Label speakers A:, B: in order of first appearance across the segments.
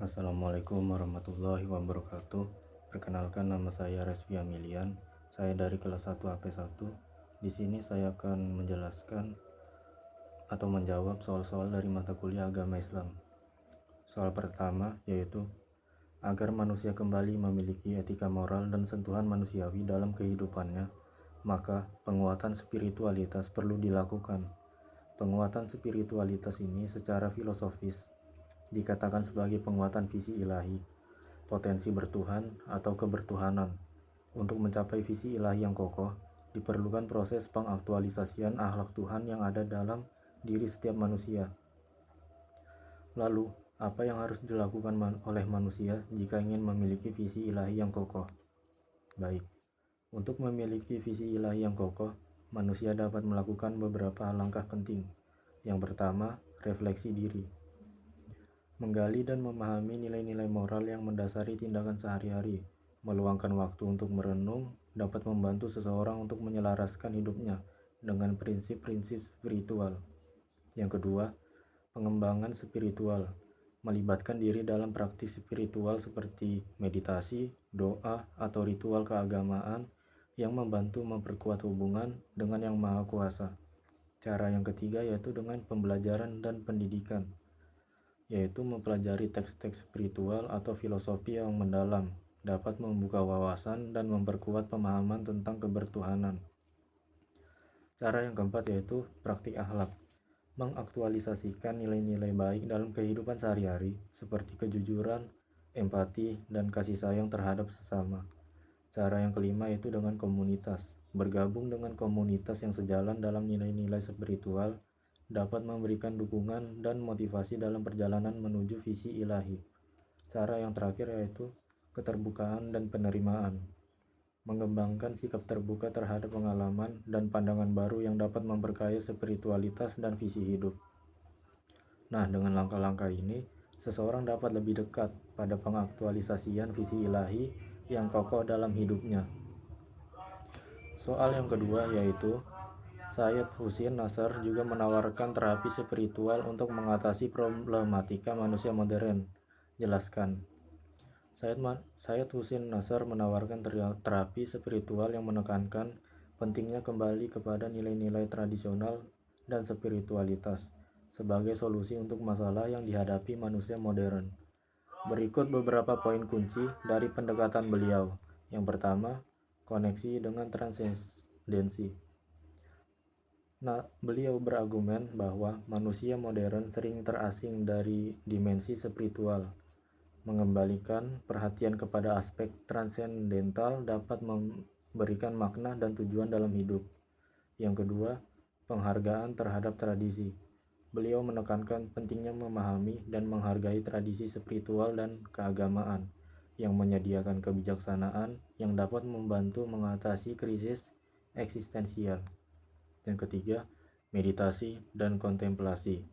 A: Assalamualaikum warahmatullahi wabarakatuh. Perkenalkan, nama saya Resvi Amilian. Saya dari kelas 1 AP1. Di sini saya akan menjelaskan atau menjawab soal-soal dari mata kuliah agama Islam. Soal pertama yaitu agar manusia kembali memiliki etika moral dan sentuhan manusiawi dalam kehidupannya, maka penguatan spiritualitas perlu dilakukan. Penguatan spiritualitas ini secara filosofis dikatakan sebagai penguatan visi ilahi, potensi bertuhan atau kebertuhanan. Untuk mencapai visi ilahi yang kokoh, diperlukan proses pengaktualisasian akhlak Tuhan yang ada dalam diri setiap manusia. Lalu, apa yang harus dilakukan oleh manusia jika ingin memiliki visi ilahi yang kokoh? Baik, untuk memiliki visi ilahi yang kokoh, manusia dapat melakukan beberapa langkah penting. Yang pertama, refleksi diri. Menggali dan memahami nilai-nilai moral yang mendasari tindakan sehari-hari. Meluangkan waktu untuk merenung dapat membantu seseorang untuk menyelaraskan hidupnya dengan prinsip-prinsip spiritual. Yang kedua, pengembangan spiritual. Melibatkan diri dalam praktik spiritual seperti meditasi, doa, atau ritual keagamaan yang membantu memperkuat hubungan dengan Yang Maha Kuasa. Cara yang ketiga yaitu dengan pembelajaran dan pendidikan, yaitu mempelajari teks-teks spiritual atau filosofi yang mendalam, dapat membuka wawasan dan memperkuat pemahaman tentang kebertuhanan. Cara yang keempat yaitu praktik akhlak, mengaktualisasikan nilai-nilai baik dalam kehidupan sehari-hari seperti kejujuran, empati, dan kasih sayang terhadap sesama. Cara yang kelima yaitu dengan komunitas, bergabung dengan komunitas yang sejalan dalam nilai-nilai spiritual dapat memberikan dukungan dan motivasi dalam perjalanan menuju visi ilahi. Cara yang terakhir yaitu keterbukaan dan penerimaan, mengembangkan sikap terbuka terhadap pengalaman dan pandangan baru yang dapat memperkaya spiritualitas dan visi hidup. Nah, dengan langkah-langkah ini, seseorang dapat lebih dekat pada pengaktualisasian visi ilahi yang kokoh dalam hidupnya. Soal yang kedua yaitu Syed Hussein Nasr juga menawarkan terapi spiritual untuk mengatasi problematika manusia modern. Jelaskan. Syed Hussein Nasr menawarkan terapi spiritual yang menekankan pentingnya kembali kepada nilai-nilai tradisional dan spiritualitas sebagai solusi untuk masalah yang dihadapi manusia modern. Berikut beberapa poin kunci dari pendekatan beliau. Yang pertama, koneksi dengan transendensi. Beliau berargumen bahwa manusia modern sering terasing dari dimensi spiritual. Mengembalikan perhatian kepada aspek transendental dapat memberikan makna dan tujuan dalam hidup. Yang kedua, penghargaan terhadap tradisi. Beliau menekankan pentingnya memahami dan menghargai tradisi spiritual dan keagamaan yang menyediakan kebijaksanaan yang dapat membantu mengatasi krisis eksistensial. Yang ketiga, meditasi dan kontemplasi.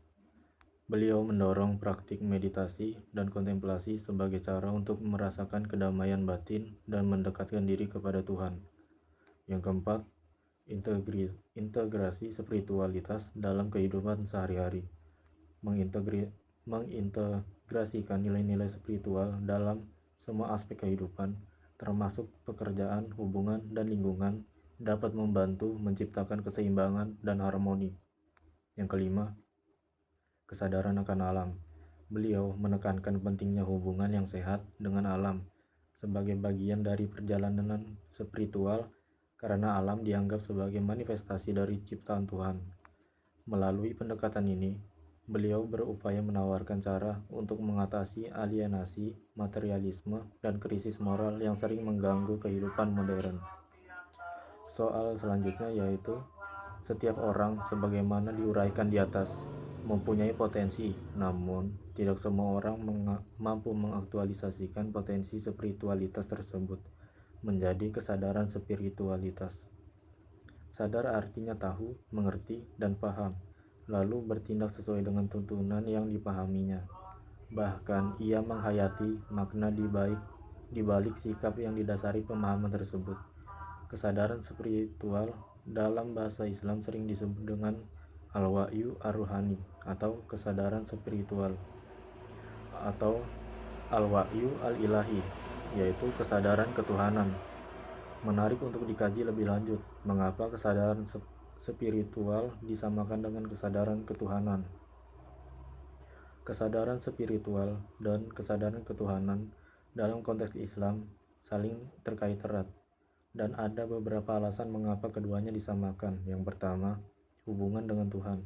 A: Beliau mendorong praktik meditasi dan kontemplasi sebagai cara untuk merasakan kedamaian batin dan mendekatkan diri kepada Tuhan. Yang keempat, integrasi spiritualitas dalam kehidupan sehari-hari. Mengintegrasikan nilai-nilai spiritual dalam semua aspek kehidupan, termasuk pekerjaan, hubungan, dan lingkungan, dapat membantu menciptakan keseimbangan dan harmoni. Yang kelima, kesadaran akan alam. Beliau menekankan pentingnya hubungan yang sehat dengan alam sebagai bagian dari perjalanan spiritual karena alam dianggap sebagai manifestasi dari ciptaan Tuhan. Melalui pendekatan ini, beliau berupaya menawarkan cara untuk mengatasi alienasi, materialisme, dan krisis moral yang sering mengganggu kehidupan modern. Soal selanjutnya yaitu setiap orang sebagaimana diuraikan di atas mempunyai potensi, namun tidak semua orang mampu mengaktualisasikan potensi spiritualitas tersebut menjadi kesadaran spiritualitas. Sadar artinya tahu, mengerti, dan paham, lalu bertindak sesuai dengan tuntunan yang dipahaminya. Bahkan ia menghayati makna di balik sikap yang didasari pemahaman tersebut. Kesadaran spiritual dalam bahasa Islam sering disebut dengan al-wa'yu ar-ruhani atau kesadaran spiritual atau Al-Wahyu Al-Ilahi, yaitu kesadaran ketuhanan. Menarik untuk dikaji lebih lanjut, mengapa kesadaran spiritual disamakan dengan kesadaran ketuhanan. Kesadaran spiritual dan kesadaran ketuhanan dalam konteks Islam saling terkait erat, dan ada beberapa alasan mengapa keduanya disamakan. Yang pertama, hubungan dengan Tuhan.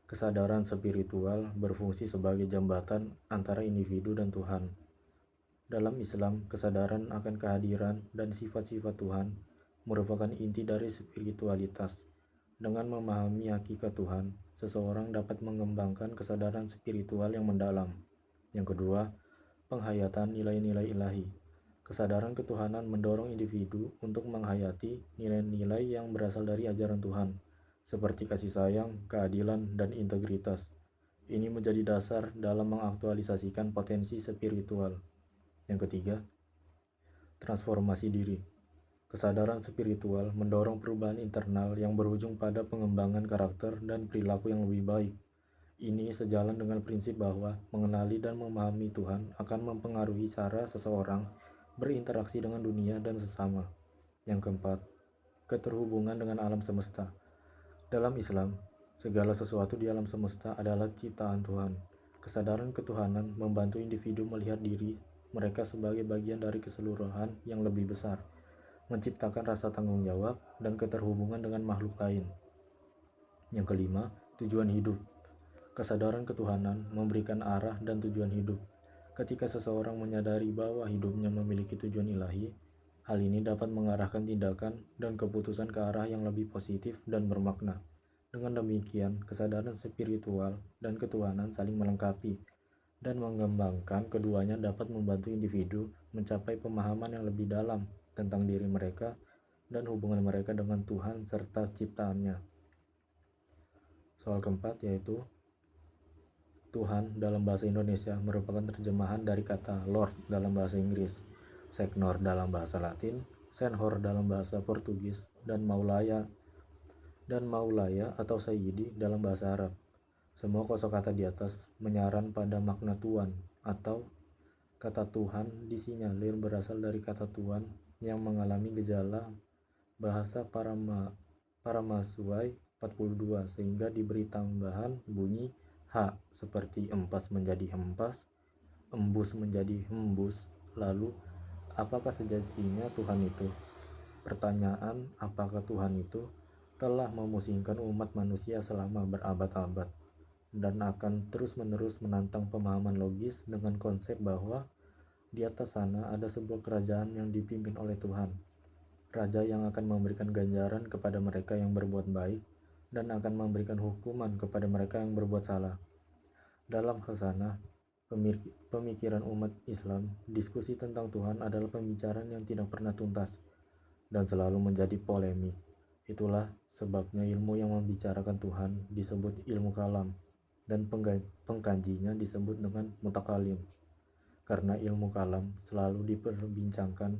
A: Kesadaran spiritual berfungsi sebagai jembatan antara individu dan Tuhan. Dalam Islam, kesadaran akan kehadiran dan sifat-sifat Tuhan merupakan inti dari spiritualitas. Dengan memahami hakikat Tuhan, seseorang dapat mengembangkan kesadaran spiritual yang mendalam. Yang kedua, penghayatan nilai-nilai ilahi. Kesadaran ketuhanan mendorong individu untuk menghayati nilai-nilai yang berasal dari ajaran Tuhan, seperti kasih sayang, keadilan, dan integritas. Ini menjadi dasar dalam mengaktualisasikan potensi spiritual. Yang ketiga, transformasi diri. Kesadaran spiritual mendorong perubahan internal yang berujung pada pengembangan karakter dan perilaku yang lebih baik. Ini sejalan dengan prinsip bahwa mengenali dan memahami Tuhan akan mempengaruhi cara seseorang berinteraksi dengan dunia dan sesama. Yang keempat, keterhubungan dengan alam semesta. Dalam Islam, segala sesuatu di alam semesta adalah ciptaan Tuhan. Kesadaran ketuhanan membantu individu melihat diri mereka sebagai bagian dari keseluruhan yang lebih besar, menciptakan rasa tanggung jawab dan keterhubungan dengan makhluk lain. Yang kelima, tujuan hidup. Kesadaran ketuhanan memberikan arah dan tujuan hidup. Ketika seseorang menyadari bahwa hidupnya memiliki tujuan ilahi, hal ini dapat mengarahkan tindakan dan keputusan ke arah yang lebih positif dan bermakna. Dengan demikian, kesadaran spiritual dan ketuhanan saling melengkapi, dan mengembangkan keduanya dapat membantu individu mencapai pemahaman yang lebih dalam tentang diri mereka dan hubungan mereka dengan Tuhan serta ciptaannya. Soal keempat yaitu Tuhan dalam bahasa Indonesia merupakan terjemahan dari kata Lord dalam bahasa Inggris, Señor dalam bahasa Latin, Senhor dalam bahasa Portugis, dan Maulaya atau Sayyidi dalam bahasa Arab. Semua kosakata di atas menyaran pada makna Tuhan, atau kata Tuhan disinyalir berasal dari kata Tuhan yang mengalami gejala bahasa Paramasuai 42 sehingga diberi tambahan bunyi H seperti empas menjadi hempas, embus menjadi hembus. Lalu, apakah sejatinya Tuhan itu? Pertanyaan apakah Tuhan itu telah memusingkan umat manusia selama berabad-abad, dan akan terus-menerus menantang pemahaman logis dengan konsep bahwa di atas sana ada sebuah kerajaan yang dipimpin oleh Tuhan, raja yang akan memberikan ganjaran kepada mereka yang berbuat baik dan akan memberikan hukuman kepada mereka yang berbuat salah. Dalam kesana, pemikiran umat Islam, diskusi tentang Tuhan adalah pembicaraan yang tidak pernah tuntas dan selalu menjadi polemik. Itulah sebabnya ilmu yang membicarakan Tuhan disebut ilmu kalam, dan pengkajinya disebut dengan mutakalim, karena ilmu kalam selalu diperbincangkan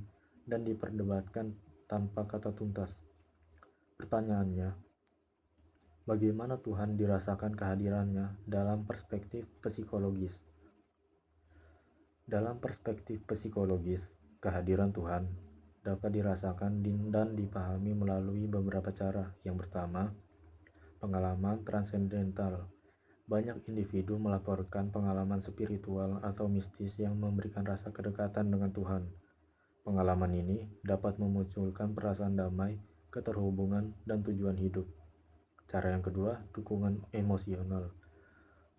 A: dan diperdebatkan tanpa kata tuntas. Pertanyaannya, bagaimana Tuhan dirasakan kehadirannya dalam perspektif psikologis? Dalam perspektif psikologis, kehadiran Tuhan dapat dirasakan dan dipahami melalui beberapa cara. Yang pertama, pengalaman transendental. Banyak individu melaporkan pengalaman spiritual atau mistis yang memberikan rasa kedekatan dengan Tuhan. Pengalaman ini dapat memunculkan perasaan damai, keterhubungan, dan tujuan hidup. Cara yang kedua, dukungan emosional.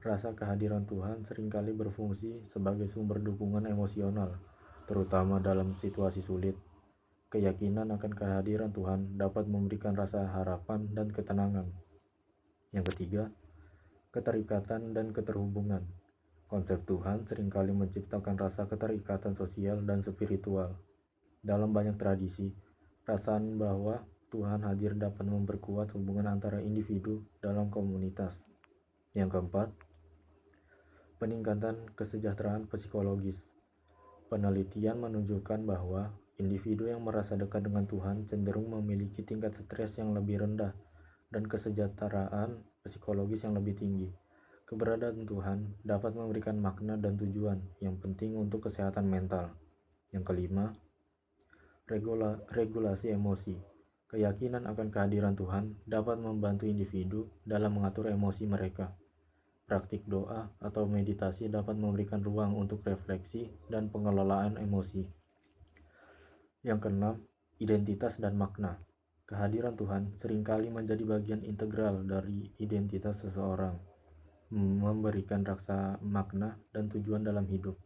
A: Rasa kehadiran Tuhan seringkali berfungsi sebagai sumber dukungan emosional, terutama dalam situasi sulit. Keyakinan akan kehadiran Tuhan dapat memberikan rasa harapan dan ketenangan. Yang ketiga, keterikatan dan keterhubungan. Konsep Tuhan seringkali menciptakan rasa keterikatan sosial dan spiritual. Dalam banyak tradisi, perasaan bahwa Tuhan hadir dapat memperkuat hubungan antara individu dalam komunitas. Yang keempat, peningkatan kesejahteraan psikologis. Penelitian menunjukkan bahwa individu yang merasa dekat dengan Tuhan cenderung memiliki tingkat stres yang lebih rendah dan kesejahteraan psikologis yang lebih tinggi. Keberadaan Tuhan dapat memberikan makna dan tujuan yang penting untuk kesehatan mental. Yang kelima, regulasi emosi. Keyakinan akan kehadiran Tuhan dapat membantu individu dalam mengatur emosi mereka. Praktik doa atau meditasi dapat memberikan ruang untuk refleksi dan pengelolaan emosi. Yang keenam, identitas dan makna. Kehadiran Tuhan seringkali menjadi bagian integral dari identitas seseorang, memberikan rasa makna dan tujuan dalam hidup,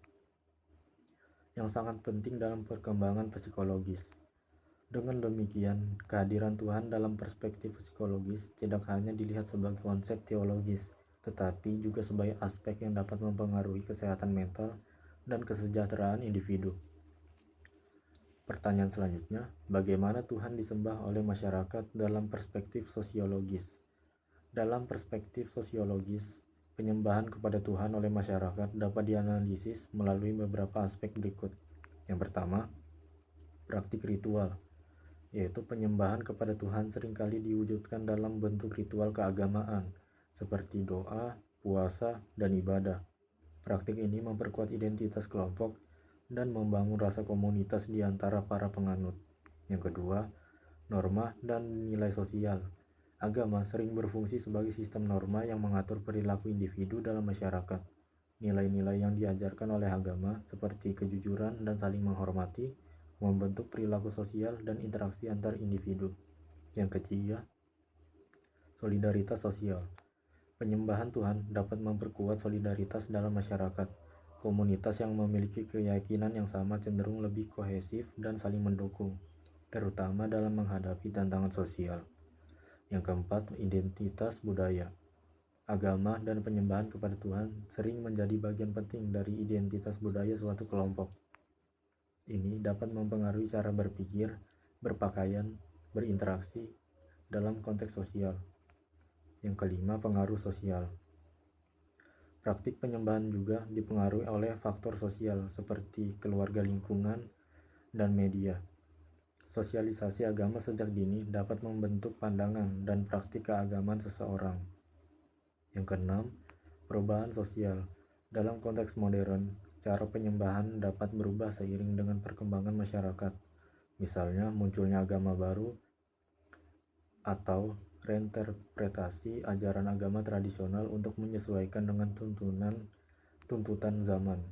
A: yang sangat penting dalam perkembangan psikologis. Dengan demikian, kehadiran Tuhan dalam perspektif psikologis tidak hanya dilihat sebagai konsep teologis, tetapi juga sebagai aspek yang dapat mempengaruhi kesehatan mental dan kesejahteraan individu. Pertanyaan selanjutnya, bagaimana Tuhan disembah oleh masyarakat dalam perspektif sosiologis? Dalam perspektif sosiologis, penyembahan kepada Tuhan oleh masyarakat dapat dianalisis melalui beberapa aspek berikut. Yang pertama, praktik ritual, yaitu penyembahan kepada Tuhan seringkali diwujudkan dalam bentuk ritual keagamaan, seperti doa, puasa, dan ibadah. Praktik ini memperkuat identitas kelompok dan membangun rasa komunitas di antara para penganut. Yang kedua, norma dan nilai sosial. Agama sering berfungsi sebagai sistem norma yang mengatur perilaku individu dalam masyarakat. Nilai-nilai yang diajarkan oleh agama seperti kejujuran dan saling menghormati membentuk perilaku sosial dan interaksi antar individu. Yang ketiga, solidaritas sosial. Penyembahan Tuhan dapat memperkuat solidaritas dalam masyarakat. Komunitas yang memiliki keyakinan yang sama cenderung lebih kohesif dan saling mendukung, terutama dalam menghadapi tantangan sosial. Yang keempat, identitas budaya. Agama dan penyembahan kepada Tuhan sering menjadi bagian penting dari identitas budaya suatu kelompok. Ini dapat mempengaruhi cara berpikir, berpakaian, berinteraksi dalam konteks sosial. Yang kelima, pengaruh sosial. Praktik penyembahan juga dipengaruhi oleh faktor sosial seperti keluarga, lingkungan, dan media. Sosialisasi agama sejak dini dapat membentuk pandangan dan praktik keagamaan seseorang. Yang keenam, perubahan sosial. Dalam konteks modern, cara penyembahan dapat berubah seiring dengan perkembangan masyarakat. Misalnya, munculnya agama baru atau reinterpretasi ajaran agama tradisional untuk menyesuaikan dengan tuntutan zaman.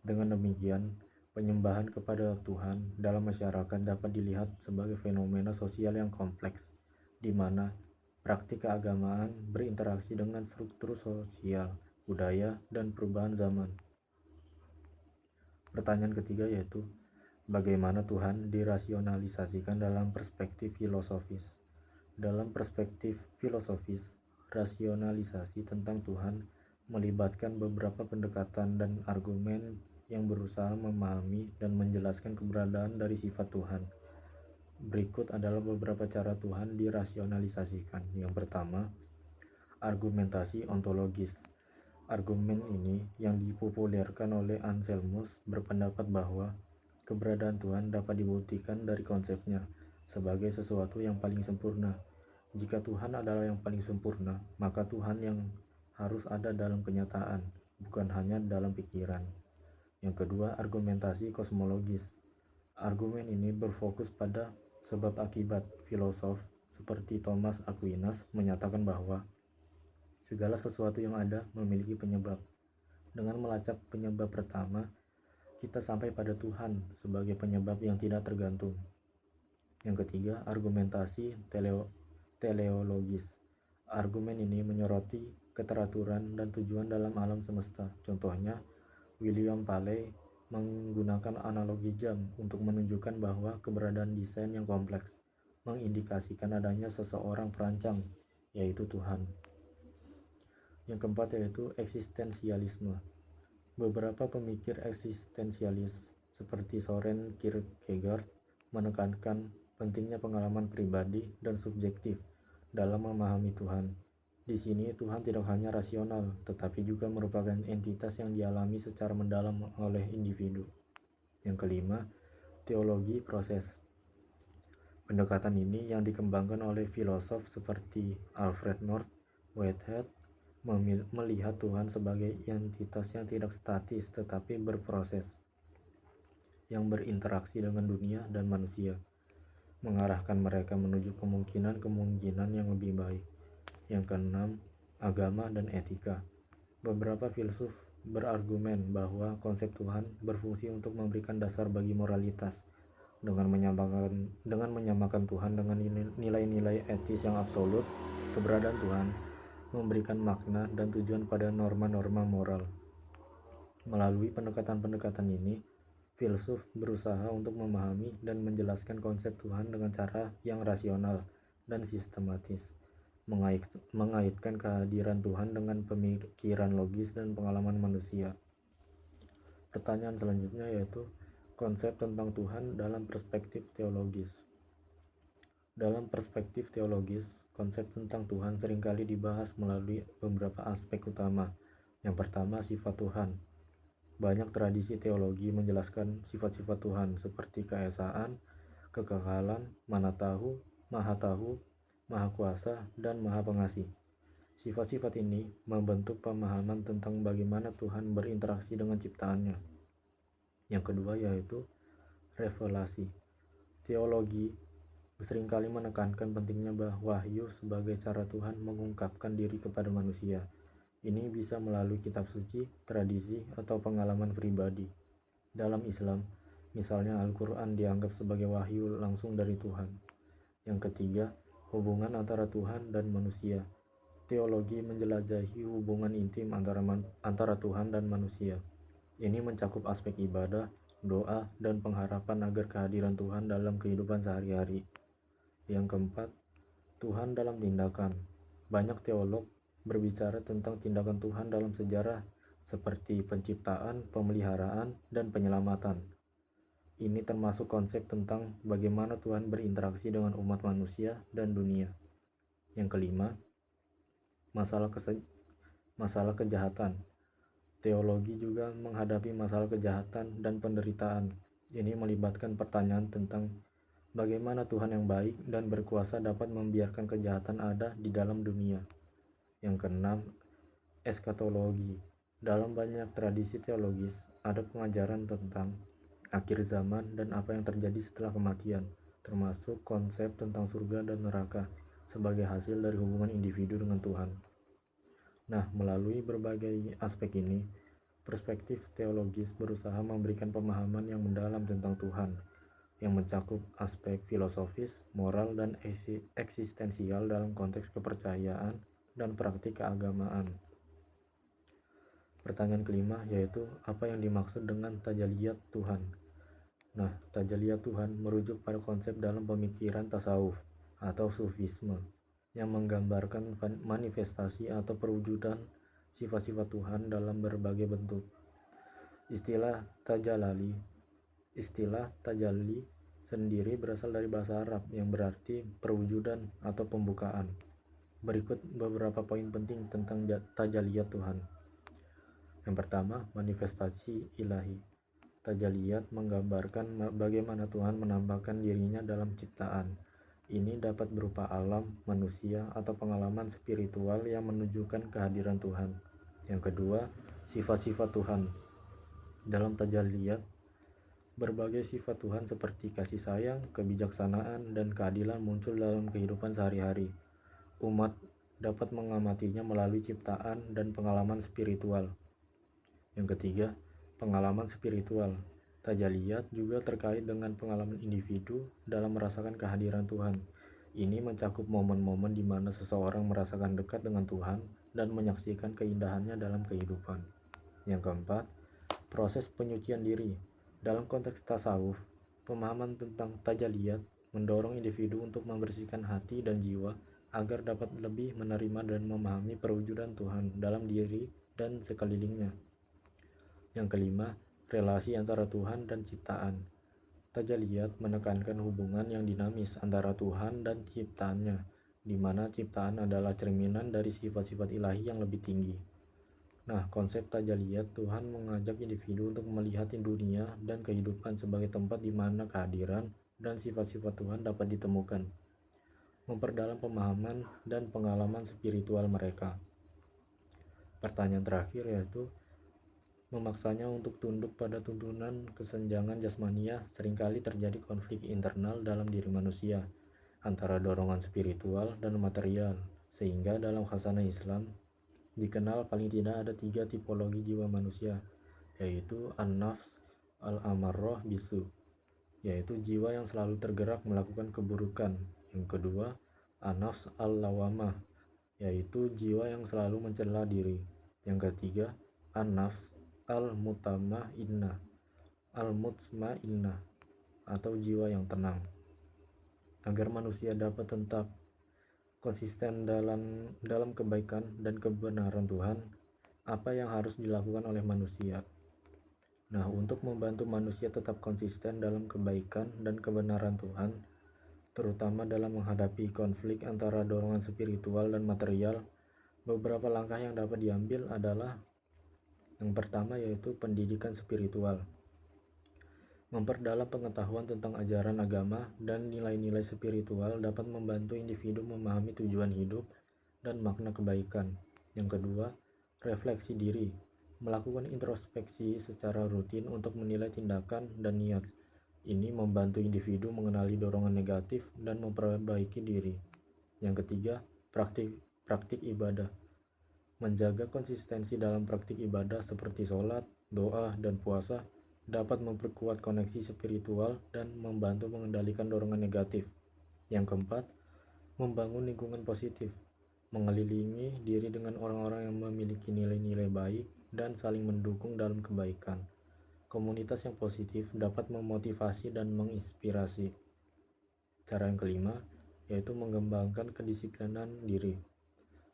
A: Dengan demikian, penyembahan kepada Tuhan dalam masyarakat dapat dilihat sebagai fenomena sosial yang kompleks, di mana praktik keagamaan berinteraksi dengan struktur sosial, budaya, dan perubahan zaman. Pertanyaan ketiga yaitu, bagaimana Tuhan dirasionalisasikan dalam perspektif filosofis? Dalam perspektif filosofis, rasionalisasi tentang Tuhan melibatkan beberapa pendekatan dan argumen yang berusaha memahami dan menjelaskan keberadaan dari sifat Tuhan. Berikut adalah beberapa cara Tuhan dirasionalisasikan. Yang pertama, argumentasi ontologis. Argumen ini yang dipopulerkan oleh Anselmus berpendapat bahwa keberadaan Tuhan dapat dibuktikan dari konsepnya sebagai sesuatu yang paling sempurna. Jika Tuhan adalah yang paling sempurna, maka Tuhan yang harus ada dalam kenyataan, bukan hanya dalam pikiran. Yang kedua, argumentasi kosmologis. Argumen ini berfokus pada sebab akibat. Filosof seperti Thomas Aquinas menyatakan bahwa segala sesuatu yang ada memiliki penyebab. Dengan melacak penyebab pertama, kita sampai pada Tuhan sebagai penyebab yang tidak tergantung. Yang ketiga, argumentasi teleologis. Argumen ini menyoroti keteraturan dan tujuan dalam alam semesta. Contohnya, William Paley menggunakan analogi jam untuk menunjukkan bahwa keberadaan desain yang kompleks mengindikasikan adanya seseorang perancang, yaitu Tuhan. Yang keempat yaitu eksistensialisme. Beberapa pemikir eksistensialis seperti Soren Kierkegaard menekankan pentingnya pengalaman pribadi dan subjektif dalam memahami Tuhan. Di sini Tuhan tidak hanya rasional, tetapi juga merupakan entitas yang dialami secara mendalam oleh individu. Yang kelima, teologi proses. Pendekatan ini yang dikembangkan oleh filosof seperti Alfred North Whitehead melihat Tuhan sebagai entitas yang tidak statis tetapi berproses, yang berinteraksi dengan dunia dan manusia, mengarahkan mereka menuju kemungkinan-kemungkinan yang lebih baik. Yang keenam, agama dan etika. Beberapa filsuf berargumen bahwa konsep Tuhan berfungsi untuk memberikan dasar bagi moralitas dengan menyamakan Tuhan dengan nilai-nilai etis yang absolut. Keberadaan Tuhan memberikan makna dan tujuan pada norma-norma moral. Melalui pendekatan-pendekatan ini, filsuf berusaha untuk memahami dan menjelaskan konsep Tuhan dengan cara yang rasional dan sistematis, mengaitkan kehadiran Tuhan dengan pemikiran logis dan pengalaman manusia. Pertanyaan selanjutnya yaitu konsep tentang Tuhan dalam perspektif teologis. Dalam perspektif teologis, konsep tentang Tuhan seringkali dibahas melalui beberapa aspek utama. Yang pertama, sifat Tuhan. Banyak tradisi teologi menjelaskan sifat-sifat Tuhan seperti keesaan, kekekalan, maha tahu, maha kuasa, dan maha pengasih. Sifat-sifat ini membentuk pemahaman tentang bagaimana Tuhan berinteraksi dengan ciptaannya. Yang kedua yaitu revelasi. Teologi seringkali menekankan pentingnya wahyu sebagai cara Tuhan mengungkapkan diri kepada manusia. Ini bisa melalui kitab suci, tradisi, atau pengalaman pribadi. Dalam Islam, misalnya Al-Quran dianggap sebagai wahyu langsung dari Tuhan. Yang ketiga, hubungan antara Tuhan dan manusia. Teologi menjelajahi hubungan intim antara Tuhan dan manusia. Ini mencakup aspek ibadah, doa, dan pengharapan agar kehadiran Tuhan dalam kehidupan sehari-hari. Yang keempat, Tuhan dalam tindakan. Banyak teolog berbicara tentang tindakan Tuhan dalam sejarah seperti penciptaan, pemeliharaan, dan penyelamatan. Ini termasuk konsep tentang bagaimana Tuhan berinteraksi dengan umat manusia dan dunia. Yang kelima, masalah kejahatan. Teologi juga menghadapi masalah kejahatan dan penderitaan. Ini melibatkan pertanyaan tentang bagaimana Tuhan yang baik dan berkuasa dapat membiarkan kejahatan ada di dalam dunia. Yang keenam, eskatologi. Dalam banyak tradisi teologis, ada pengajaran tentang akhir zaman dan apa yang terjadi setelah kematian, termasuk konsep tentang surga dan neraka sebagai hasil dari hubungan individu dengan Tuhan. Nah, melalui berbagai aspek ini, perspektif teologis berusaha memberikan pemahaman yang mendalam tentang Tuhan, yang mencakup aspek filosofis, moral, dan eksistensial dalam konteks kepercayaan dan praktik keagamaan. Pertanyaan kelima yaitu apa yang dimaksud dengan tajaliyat Tuhan. Nah, tajaliyat Tuhan merujuk pada konsep dalam pemikiran tasawuf atau sufisme yang menggambarkan manifestasi atau perwujudan sifat-sifat Tuhan dalam berbagai bentuk. Istilah tajalli sendiri berasal dari bahasa Arab yang berarti perwujudan atau pembukaan. Berikut beberapa poin penting tentang tajaliyat Tuhan. Yang pertama, manifestasi ilahi. Tajaliyat menggambarkan bagaimana Tuhan menampakkan dirinya dalam ciptaan. Ini dapat berupa alam, manusia, atau pengalaman spiritual yang menunjukkan kehadiran Tuhan. Yang kedua, sifat-sifat Tuhan. Dalam tajaliyat, berbagai sifat Tuhan seperti kasih sayang, kebijaksanaan, dan keadilan muncul dalam kehidupan sehari-hari. Umat dapat mengamatinya melalui ciptaan dan pengalaman spiritual. Yang ketiga, pengalaman spiritual. Tajaliyat juga terkait dengan pengalaman individu dalam merasakan kehadiran Tuhan. Ini mencakup momen-momen di mana seseorang merasakan dekat dengan Tuhan dan menyaksikan keindahannya dalam kehidupan. Yang keempat, proses penyucian diri. Dalam konteks tasawuf, pemahaman tentang tajaliyat mendorong individu untuk membersihkan hati dan jiwa agar dapat lebih menerima dan memahami perwujudan Tuhan dalam diri dan sekelilingnya. Yang kelima, relasi antara Tuhan dan ciptaan. Tajaliyat menekankan hubungan yang dinamis antara Tuhan dan ciptaannya, di mana ciptaan adalah cerminan dari sifat-sifat ilahi yang lebih tinggi. Nah, konsep tajaliyat Tuhan mengajak individu untuk melihat dunia dan kehidupan sebagai tempat di mana kehadiran dan sifat-sifat Tuhan dapat ditemukan, memperdalam pemahaman dan pengalaman spiritual mereka. Pertanyaan terakhir yaitu memaksanya untuk tunduk pada tuntunan kesenjangan jasmania. Seringkali terjadi konflik internal dalam diri manusia antara dorongan spiritual dan material, sehingga dalam khasanah Islam dikenal paling tidak ada 3 tipologi jiwa manusia, yaitu an-nafs al-amarrah bisu, yaitu jiwa yang selalu tergerak melakukan keburukan. Yang kedua, an-nafs al-lawamah, yaitu jiwa yang selalu mencela diri. Yang ketiga, an-nafs al-mutmainnah atau jiwa yang tenang. Agar manusia dapat tetap konsisten dalam kebaikan dan kebenaran Tuhan, apa yang harus dilakukan oleh manusia? Nah, untuk membantu manusia tetap konsisten dalam kebaikan dan kebenaran Tuhan, terutama dalam menghadapi konflik antara dorongan spiritual dan material, beberapa langkah yang dapat diambil adalah yang pertama yaitu pendidikan spiritual. Memperdalam pengetahuan tentang ajaran agama dan nilai-nilai spiritual dapat membantu individu memahami tujuan hidup dan makna kebaikan. Yang kedua, refleksi diri. Melakukan introspeksi secara rutin untuk menilai tindakan dan niat. Ini membantu individu mengenali dorongan negatif dan memperbaiki diri. Yang ketiga, praktik ibadah. Menjaga konsistensi dalam praktik ibadah seperti sholat, doa, dan puasa dapat memperkuat koneksi spiritual dan membantu mengendalikan dorongan negatif. Yang keempat, membangun lingkungan positif. Mengelilingi diri dengan orang-orang yang memiliki nilai-nilai baik dan saling mendukung dalam kebaikan. Komunitas yang positif dapat memotivasi dan menginspirasi. Cara yang kelima yaitu mengembangkan kedisiplinan diri.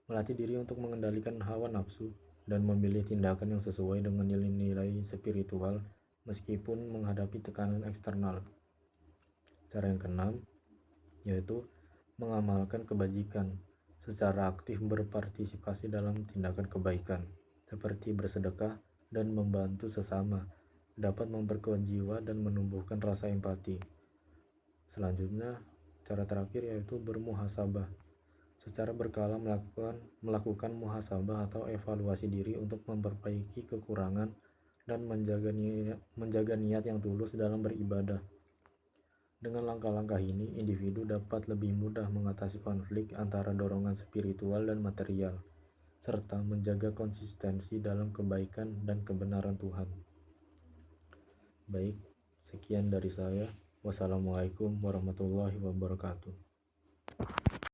A: Melatih diri untuk mengendalikan hawa nafsu dan memilih tindakan yang sesuai dengan nilai-nilai spiritual meskipun menghadapi tekanan eksternal. Cara yang keenam yaitu mengamalkan kebajikan. Secara aktif berpartisipasi dalam tindakan kebaikan seperti bersedekah dan membantu sesama dapat memperkuat jiwa dan menumbuhkan rasa empati. Selanjutnya, cara terakhir yaitu bermuhasabah. Secara berkala melakukan muhasabah atau evaluasi diri untuk memperbaiki kekurangan dan menjaga niat yang tulus dalam beribadah. Dengan langkah-langkah ini, individu dapat lebih mudah mengatasi konflik antara dorongan spiritual dan material, serta menjaga konsistensi dalam kebaikan dan kebenaran Tuhan. Baik, sekian dari saya. Wassalamualaikum warahmatullahi wabarakatuh.